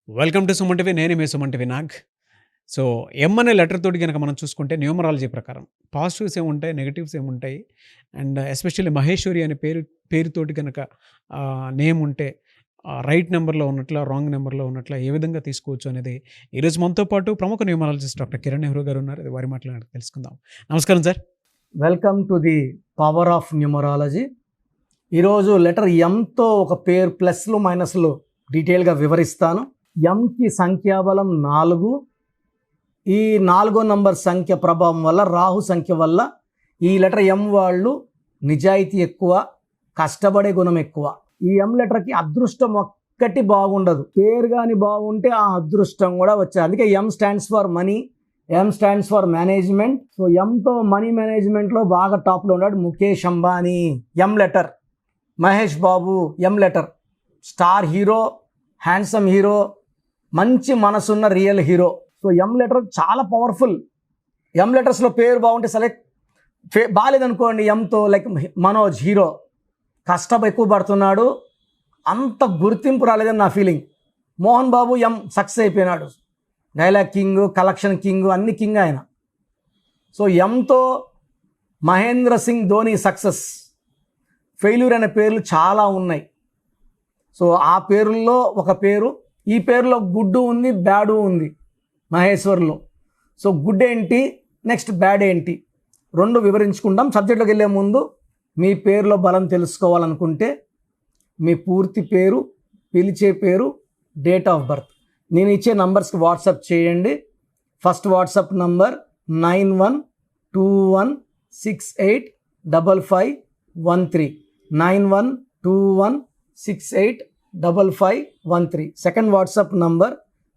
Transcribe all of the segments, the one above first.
Welcome to Suman TV. నేను మీ Suman TV Nag. So ఎం అనే letter తోటి కనుక మనం చూసుకుంటే న్యూమరాలజీ ప్రకారం పాజిటివ్స్ ఏముంటాయి, నెగటివ్స్ ఏముంటాయి, అండ్ ఎస్పెషల్లీ మహేశ్వరి అనే పేరుతోటి కనుక నేమ్ ఉంటే రైట్ నెంబర్లో ఉన్నట్ల, రాంగ్ నెంబర్లో ఉన్నట్ల ఏ విధంగా తీసుకోవచ్చు అనేది ఈరోజు మనతో పాటు ప్రముఖ న్యూమరాలజిస్ట్ డాక్టర్ కిరణ్ నెహ్రూ గారు ఉన్నారు. అది వారి మాటలు తెలుసుకుందాం. నమస్కారం sir. Welcome to the power of numerology. ఈరోజు లెటర్ ఎంతో ఒక పేరు ప్లస్లు మైనస్లు డీటెయిల్గా వివరిస్తాను. ఎంకి సంఖ్యాబలం 4. ఈ 4వ నంబర్ సంఖ్య ప్రభావం వల్ల, రాహు సంఖ్య వల్ల ఈ లెటర్ ఎం వాళ్ళు నిజాయితీ ఎక్కువ, కష్టపడే గుణం ఎక్కువ. ఈ ఎం లెటర్కి అదృష్టం ఒక్కటి బాగుండదు. పేరు కానీ బాగుంటే ఆ అదృష్టం కూడా వచ్చేది. అందుకే M stands for money, M stands for management. So ఎంతో మనీ మేనేజ్మెంట్లో బాగా టాప్లో ఉన్నాడు Mukesh Ambani. M letter Mahesh Babu. M letter star hero, handsome hero, మంచి మనసున్న real hero. So M letter చాలా పవర్ఫుల్. ఎం లెటర్స్లో పేరు బాగుంటే సెలెక్ట్, బాగాలేదనుకోండి ఎంతో, లైక్ మనోజ్ హీరో కష్టం ఎక్కువ పడుతున్నాడు, అంత గుర్తింపు రాలేదని నా feeling. Mohan Babu M success అయిపోయినాడు, డైలాగ్ కింగ్, కలెక్షన్ కింగ్, అన్ని కింగ్ ఆయన. సో ఎంతో మహేంద్ర సింగ్ ధోని సక్సెస్, ఫెయిల్యూర్ అనే పేర్లు చాలా ఉన్నాయి. సో ఆ పేరుల్లో ఒక పేరు, ఈ పేరులో గుడ్ ఉంది, బ్యాడ్ ఉంది మహేశ్వర్లో. సో గుడ్ ఏంటి, నెక్స్ట్ బ్యాడ్ ఏంటి, రెండు వివరించుకుంటాం. సబ్జెక్ట్లోకి వెళ్ళే ముందు మీ పేరులో బలం తెలుసుకోవాలనుకుంటే మీ పూర్తి పేరు, పిలిచే పేరు, డేట్ ఆఫ్ బర్త్, నేను ఇచ్చే నంబర్స్కి వాట్సాప్ చేయండి. First WhatsApp number 9121685513, 9121685513. Second WhatsApp number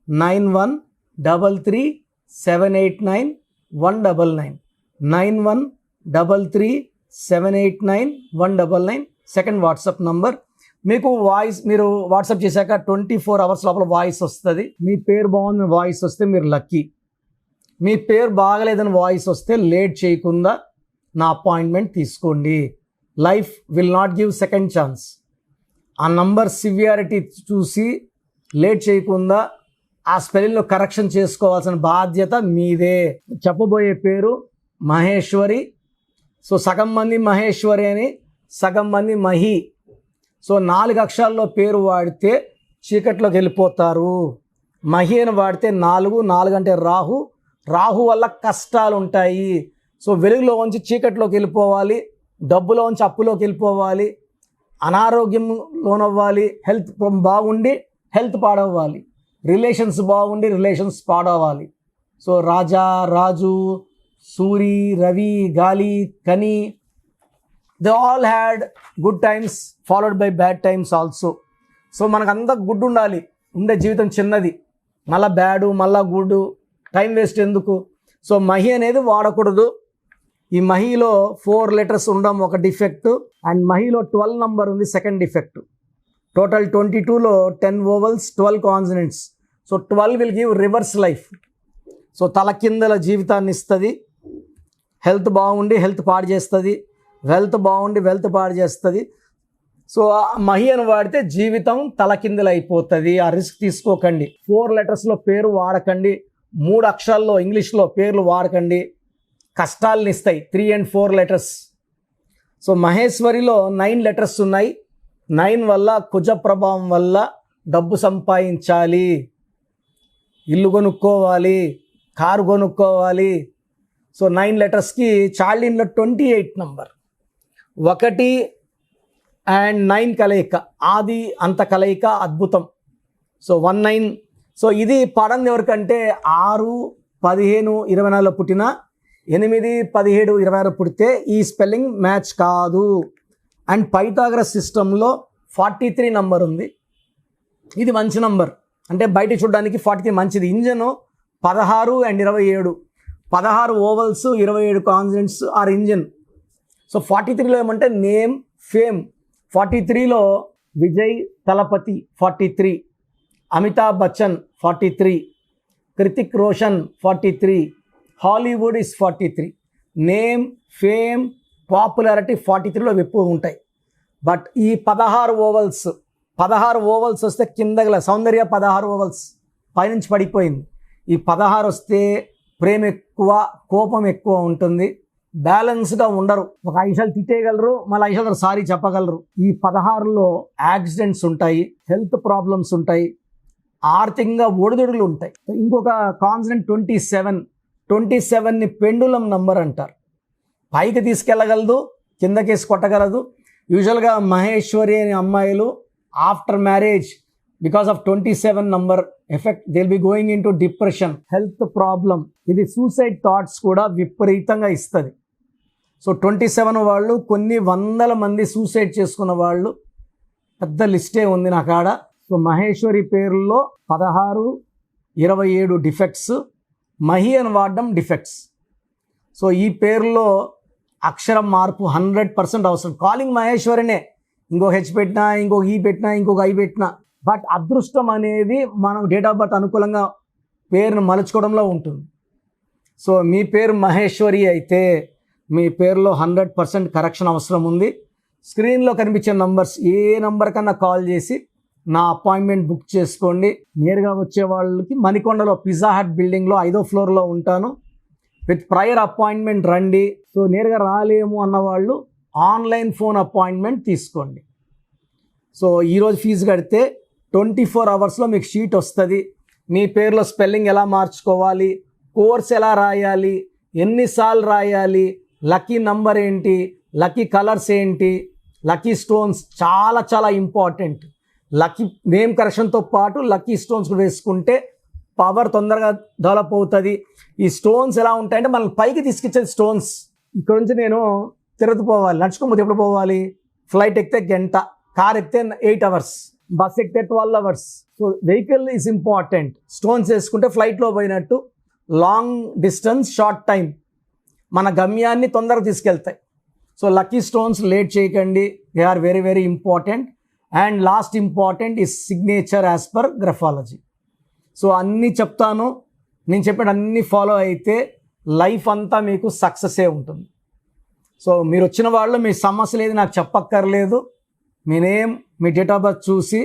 9133789199, 9133789199 second WhatsApp number. మీకు వాయిస్, మీరు వాట్సాప్ చేశాక 24 అవర్స్ లోపల వాయిస్ వస్తుంది. మీ పేరు బాగుందని వాయిస్ వస్తే మీరు లక్కీ. మీ పేరు బాగలేదని వాయిస్ వస్తే లేట్ చేయకుండా నా అపాయింట్మెంట్ తీసుకోండి. Life will not give second chance. ఆ నంబర్ సివియారిటీ చూసి లేట్ చేయకుండా ఆ స్పెల్లింగ్లో కరెక్షన్ చేసుకోవాల్సిన బాధ్యత మీదే. చెప్పబోయే పేరు మహేశ్వరి. సో సగం మంది మహేశ్వరి అని, సగం మంది మహి. సో 4 అక్షరాల్లో పేరు వాడితే చీకట్లోకి వెళ్ళిపోతారు. మహి అని వాడితే 4 అంటే రాహు, రాహు వల్ల కష్టాలు ఉంటాయి. సో వెలుగులో ఉంచి చీకట్లోకి వెళ్ళిపోవాలి, డబ్బులో ఉంచి అప్పులోకి వెళ్ళిపోవాలి, అనారోగ్యం లోనవ్వాలి, హెల్త్ బాగుండి హెల్త్ పాడవ్వాలి, రిలేషన్స్ బాగుండి రిలేషన్స్ పాడవ్వాలి. So Raja, Raju, Suri, Ravi, Gali, Kani, they all had good times followed by bad times also. So మనకంతా గుడ్ ఉండాలి, ఉండే జీవితం చిన్నది, మళ్ళీ బ్యాడు మళ్ళీ గుడ్, టైం వేస్ట్ ఎందుకు. సో మహి అనేది వాడకూడదు. ఈ మహిలో 4 లెటర్స్ ఉండడం ఒక డిఫెక్ట్, అండ్ మహిలో 12 నంబర్ ఉంది సెకండ్ డిఫెక్ట్. టోటల్ 22లో 10 vowels, 12 consonants. So 12 will give reverse life. So తలకిందల జీవితాన్ని ఇస్తుంది. హెల్త్ బాగుండి హెల్త్ పాడు చేస్తుంది, వెల్త్ బాగుండి వెల్త్ పాడు చేస్తుంది. సో మహి అని వాడితే జీవితం తలకిందలు అయిపోతుంది. ఆ రిస్క్ తీసుకోకండి. 4 లెటర్స్లో పేరు వాడకండి, 3 అక్షరాల్లో ఇంగ్లీష్లో పేర్లు వాడకండి, కష్టాలను ఇస్తాయి. 3 and 4 లెటర్స్. సో మహేశ్వరిలో 9 లెటర్స్ ఉన్నాయి. 9 వల్ల, కుజ ప్రభావం వల్ల డబ్బు సంపాదించాలి, ఇల్లు కొనుక్కోవాలి, కారు కొనుక్కోవాలి. సో 9 లెటర్స్కి చార్లిన్లో 28 నంబర్, 1 and 9 కలయిక, ఆది అంత కలయిక అద్భుతం. సో 19. సో ఇది పడంది ఎవరికంటే 6, 15, 24లో పుట్టిన, 8, 17, 26 పుడితే ఈ స్పెల్లింగ్ మ్యాచ్ కాదు. అండ్ పైథాగరస్ సిస్టంలో 43 నంబర్ ఉంది. ఇది మంచి నంబర్, అంటే బయట చూడడానికి 43 మంచిది. Engine 16 and 27, 16 vowels, 27 consonants are engine. So 43లో ఏమంటే నేమ్, ఫేమ్. 43లో Vijay Thalapathy 43, Amitabh Bachchan 43, Hrithik Roshan 43, Hollywood is 43. Name, fame, popularity 43లో ఎక్కువ ఉంటాయి. బట్ ఈ 16 ఓవల్స్ వస్తే కింద సౌందర్య 16 ఓవల్స్, పైనుంచి పడిపోయింది. ఈ 16 వస్తే ప్రేమ ఎక్కువ, కోపం ఎక్కువ ఉంటుంది, బ్యాలెన్స్గా ఉండరు. ఒక 5 నిమిషాలు తిట్టేయగలరు, మళ్ళీ 5 నిమిషాలు సారీ చెప్పగలరు. ఈ 16లో యాక్సిడెంట్స్ ఉంటాయి, హెల్త్ ప్రాబ్లమ్స్ ఉంటాయి, ఆర్థికంగా ఒడిదుడుగులు ఉంటాయి. ఇంకొక కాన్సనెంట్ 27ని పెండులం నంబర్ అంటారు. పైకి తీసుకెళ్ళగలదు, కిందకేసి కొట్టగలదు. యూజువల్గా మహేశ్వరి అనే అమ్మాయిలు after marriage because of 27 number effect they will be going in to depression, health problem. ఇది సూసైడ్ థాట్స్ కూడా విపరీతంగా ఇస్తుంది. సో 27 వాళ్ళు కొన్ని వందల మంది సూసైడ్ చేసుకున్న వాళ్ళు పెద్ద లిస్టే ఉంది నా కాడ. సో మహేశ్వరి పేరులో 16, 27 డిఫెక్ట్స్, మహి అని వాడడం డిఫెక్ట్స్. సో ఈ పేరులో అక్షరం మార్పు 100% అవసరం. కాలింగ్ మహేశ్వరినే, ఇంకొక హెచ్ పెట్టినా, ఇంకొక ఈ పెట్టినా, ఇంకొక ఐ పెట్టినా. బట్ అదృష్టం అనేది మనం డేట్ ఆఫ్ బర్త్ అనుకూలంగా పేరును మలుచుకోవడంలో ఉంటుంది. సో మీ పేరు మహేశ్వరి అయితే మీ పేరులో 100% కరెక్షన్ అవసరం ఉంది. స్క్రీన్లో కనిపించే నంబర్స్ ఏ నంబర్ కన్నా కాల్ చేసి నా అపాయింట్మెంట్ బుక్ చేసుకోండి. నేరుగా వచ్చే వాళ్ళకి మణికొండలో పిజ్జా హట్ బిల్డింగ్లో 5వ ఫ్లోర్లో ఉంటాను. విత్ ప్రయర్ అపాయింట్మెంట్ రండి. సో నేరుగా రాలేము అన్నవాళ్ళు ఆన్లైన్ ఫోన్ అపాయింట్మెంట్ తీసుకోండి. సో ఈరోజు ఫీజు కడితే 24 అవర్స్లో మీకు షీట్ వస్తుంది. మీ పేరులో స్పెల్లింగ్ ఎలా మార్చుకోవాలి, కోర్స్ ఎలా రాయాలి, ఎన్నిసార్లు రాయాలి, లక్కీ నంబర్ ఏంటి, లక్కీ కలర్స్ ఏంటి, లక్కీ స్టోన్స్ చాలా చాలా ఇంపార్టెంట్. లక్కీ నేమ్ కరెక్షన్తో పాటు లక్కీ స్టోన్స్ కూడా వేసుకుంటే పవర్ తొందరగా డెవలప్ అవుతుంది. ఈ స్టోన్స్ ఎలా ఉంటాయంటే మనల్ని పైకి తీసుకొచ్చేది స్టోన్స్. ఇక్కడ నుంచి నేను తిరుపతి పోవాలి, నడుచుకోకపోతే ఎప్పుడు పోవాలి? ఫ్లైట్ ఎక్కితే గంట, కార్ ఎక్కితే 8 అవర్స్, బస్ ఎక్కితే 12 hours. So vehicle is important. Stones వేసుకుంటే ఫ్లైట్లో పోయినట్టు లాంగ్ డిస్టెన్స్, షార్ట్ టైం, మన గమ్యాన్ని తొందరగా తీసుకెళ్తాయి. సో లక్కీ స్టోన్స్ లేట్ చేయకండి, they are very very important. And last important is signature as per graphology. So అన్నీ చెప్తాను, నేను చెప్పిన అన్నీ ఫాలో అయితే లైఫ్ అంతా మీకు సక్సెసే ఉంటుంది. సో మీరు వచ్చిన వాళ్ళు మీ సమస్యలు ఏది నాకు చెప్పక్కర్లేదు. మీ నేమ్, మీ డేట్ ఆఫ్ బర్త్ చూసి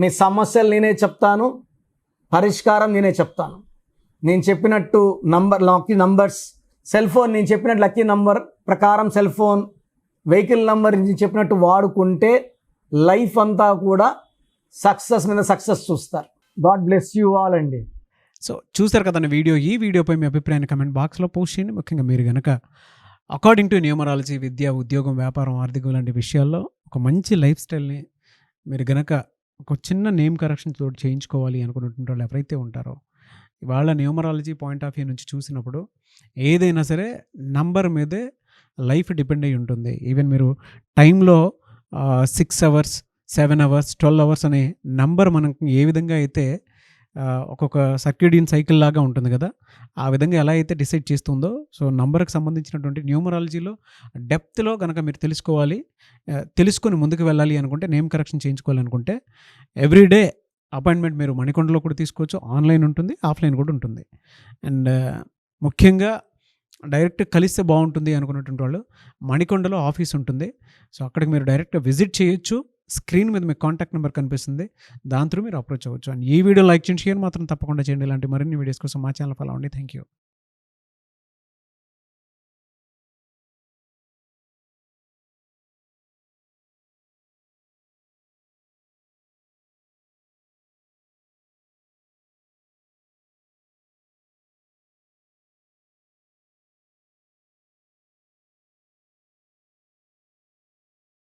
మీ సమస్యలు నేనే చెప్తాను, పరిష్కారం నేనే చెప్తాను. నేను చెప్పినట్టు లక్కీ నంబర్స్, సెల్ ఫోన్ నేను చెప్పినట్టు లక్కీ నంబర్ ప్రకారం సెల్ ఫోన్, వెహికల్ నంబర్ నేను చెప్పినట్టు వాడుకుంటే లైఫ్ అంతా కూడా సక్సెస్ మీద సక్సెస్ చూస్తారు. గాడ్ బ్లెస్ యూ ఆల్ అండి. సో చూసారు కదా వీడియో. ఈ వీడియోపై మీ అభిప్రాయాన్ని కమెంట్ బాక్స్లో పోస్ట్ చేయండి. ముఖ్యంగా మీరు కనుక అకార్డింగ్ టు న్యూమరాలజీ, విద్య, ఉద్యోగం, వ్యాపారం, ఆర్థికం లాంటి విషయాల్లో ఒక మంచి లైఫ్ స్టైల్ని మీరు గనక ఒక చిన్న నేమ్ కరెక్షన్ తోటి చేయించుకోవాలి అనుకున్నటువంటి వాళ్ళు ఎవరైతే ఉంటారో, వాళ్ళ న్యూమరాలజీ పాయింట్ ఆఫ్ వ్యూ నుంచి చూసినప్పుడు ఏదైనా సరే నంబర్ మీదే లైఫ్ డిపెండ్ అయి ఉంటుంది. ఈవెన్ మీరు టైంలో 6 అవర్స్, 7 అవర్స్, 12 అవర్స్ అనే నంబర్ మనకి ఏ విధంగా అయితే ఒక్కొక్క సర్క్యూడియన్ సైకిల్ లాగా ఉంటుంది కదా, ఆ విధంగా ఎలా అయితే డిసైడ్ చేస్తుందో, సో నంబర్కి సంబంధించినటువంటి న్యూమరాలజీలో డెప్త్లో కనుక మీరు తెలుసుకొని ముందుకు వెళ్ళాలి అనుకుంటే, నేమ్ కరెక్షన్ చేయించుకోవాలనుకుంటే ఎవ్రీడే అపాయింట్మెంట్ మీరు మణికొండలో కూడా తీసుకోవచ్చు. ఆన్లైన్ ఉంటుంది, ఆఫ్లైన్ కూడా ఉంటుంది. అండ్ ముఖ్యంగా డైరెక్ట్ కలిస్తే బాగుంటుంది అనుకున్నటువంటి వాళ్ళు మణికొండలో ఆఫీస్ ఉంటుంది. సో అక్కడికి మీరు డైరెక్ట్గా విజిట్ చేయొచ్చు. స్క్రీన్ మీద మీకు కాంటాక్ట్ నెంబర్ కనిపిస్తుంది, దాని త్రూ మీరు అప్రోచ్ అవ్వచ్చు. అండ్ ఈ వీడియో లైక్ చేయండి, షేర్ మాత్రం తప్పకుండా చేయండి. ఇలాంటి మరిన్ని వీడియోస్ కోసం మా ఛానల్ ఫాలో అవ్వండి. Thank you.